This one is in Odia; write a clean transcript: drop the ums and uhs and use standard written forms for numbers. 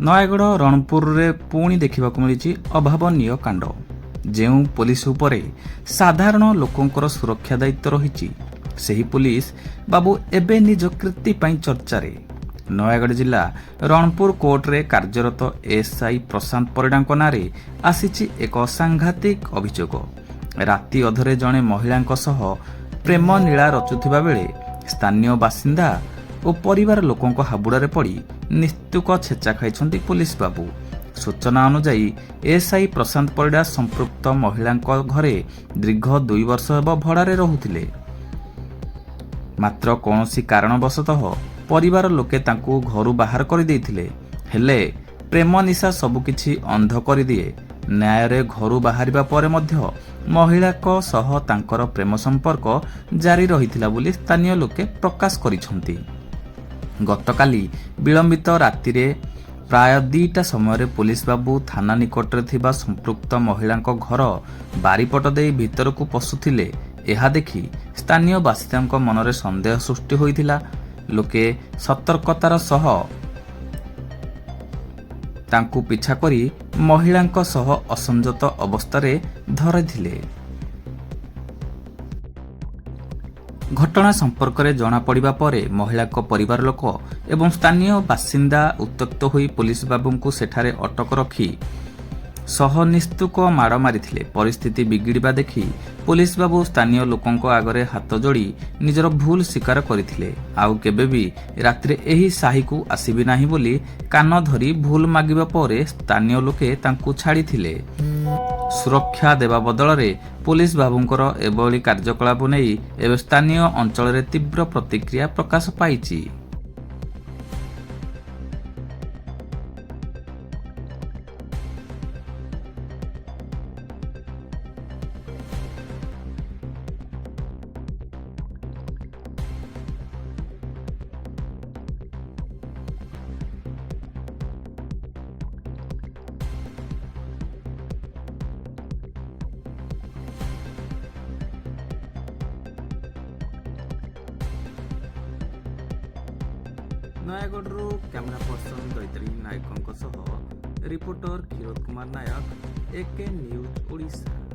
ନୟାଗଡ଼ ରଣପୁରରେ ପୁଣି ଦେଖିବାକୁ ମିଳିଛି ଅଭାବନୀୟ କାଣ୍ଡ। ଯେଉଁ ପୋଲିସ ଉପରେ ସାଧାରଣ ଲୋକଙ୍କର ସୁରକ୍ଷା ଦାୟିତ୍ୱ ରହିଛି, ସେହି ପୋଲିସ ବାବୁ ଏବେ ନିଜ କୀର୍ତ୍ତି ପାଇଁ ଚର୍ଚ୍ଚାରେ। ନୟାଗଡ଼ ଜିଲ୍ଲା ରଣପୁର କୋର୍ଟରେ କାର୍ଯ୍ୟରତ ଏଏସ୍ଆଇ ପ୍ରଶାନ୍ତ ପରିଡ଼ାଙ୍କ ନାଁରେ ଆସିଛି ଏକ ସାଂଘାତିକ ଅଭିଯୋଗ। ରାତି ଅଧରେ ଜଣେ ମହିଳାଙ୍କ ସହ ପ୍ରେମ ନୀଳା ରଚୁଥିବା ବେଳେ ସ୍ଥାନୀୟ ବାସିନ୍ଦା ଓ ପରିବାର ଲୋକଙ୍କ ହାବୁଡ଼ରେ ପଡ଼ି ନିସ୍ତୁକ ଛେଚା ଖାଇଛନ୍ତି ପୋଲିସ ବାବୁ। ସୂଚନା ଅନୁଯାୟୀ ଏଏସ୍ଆଇ ପ୍ରଶାନ୍ତ ପରିଡ଼ା ସମ୍ପୃକ୍ତ ମହିଳାଙ୍କ ଘରେ ଦୀର୍ଘ 2 ବର୍ଷ ହେବ ଭଡ଼ାରେ ରହୁଥିଲେ। ମାତ୍ର କୌଣସି କାରଣବଶତଃ ପରିବାର ଲୋକେ ତାଙ୍କୁ ଘରୁ ବାହାର କରିଦେଇଥିଲେ। ହେଲେ ପ୍ରେମ ନିଶା ସବୁକିଛି ଅନ୍ଧ କରିଦିଏ। ନ୍ୟାୟରେ ଘରୁ ବାହାରିବା ପରେ ମଧ୍ୟ ମହିଳାଙ୍କ ସହ ତାଙ୍କର ପ୍ରେମ ସମ୍ପର୍କ ଜାରି ରହିଥିଲା ବୋଲି ସ୍ଥାନୀୟ ଲୋକେ ପ୍ରକାଶ କରିଛନ୍ତି। ଗତକାଲି ବିଳମ୍ବିତ ରାତିରେ ପ୍ରାୟ 2ଟା ସମୟରେ ପୋଲିସ ବାବୁ ଥାନା ନିକଟରେ ଥିବା ସମ୍ପୃକ୍ତ ମହିଳାଙ୍କ ଘର ବାରିପଟ ଦେଇ ଭିତରକୁ ପଶୁଥିଲେ। ଏହା ଦେଖି ସ୍ଥାନୀୟ ବାସିନ୍ଦାଙ୍କ ମନରେ ସନ୍ଦେହ ସୃଷ୍ଟି ହୋଇଥିଲା। ଲୋକେ ସତର୍କତାର ସହ ତାଙ୍କୁ ପିଛା କରି ମହିଳାଙ୍କ ସହ ଅସଂଯତ ଅବସ୍ଥାରେ ଧରିଥିଲେ। ଘଟଣା ସମ୍ପର୍କରେ ଜଣାପଡ଼ିବା ପରେ ମହିଳାଙ୍କ ପରିବାର ଲୋକ ଏବଂ ସ୍ଥାନୀୟ ବାସିନ୍ଦା ଉତ୍ତ୍ୟକ୍ତ ହୋଇ ପୋଲିସ ବାବୁଙ୍କୁ ସେଠାରେ ଅଟକ ରଖି ସହ ନିସ୍ତୁକ ମାଡ଼ ମାରିଥିଲେ। ପରିସ୍ଥିତି ବିଗିଡ଼ିବା ଦେଖି ପୋଲିସ ବାବୁ ସ୍ଥାନୀୟ ଲୋକଙ୍କ ଆଗରେ ହାତ ଯୋଡ଼ି ନିଜର ଭୁଲ ସ୍ୱୀକାର କରିଥିଲେ। ଆଉ କେବେ ବି ରାତିରେ ଏହି ସାହିକୁ ଆସିବି ନାହିଁ ବୋଲି କାନ ଧରି ଭୁଲ ମାଗିବା ପରେ ସ୍ଥାନୀୟ ଲୋକେ ତାଙ୍କୁ ଛାଡ଼ିଥିଲେ। ସୁରକ୍ଷା ଦେବା ବଦଳରେ ପୋଲିସ ବାବୁଙ୍କର ଏଭଳି କାର୍ଯ୍ୟକଳାପ ନେଇ ଏବେ ସ୍ଥାନୀୟ ଅଞ୍ଚଳରେ ତୀବ୍ର ପ୍ରତିକ୍ରିୟା ପ୍ରକାଶ ପାଇଛି। ନୟାଗଡ଼ରୁ କ୍ୟାମେରା ପର୍ସନ ଦୈତାରୀ ନାୟକଙ୍କ ସହ reporter Kshirod Kumar Nayak, AK news Odisha.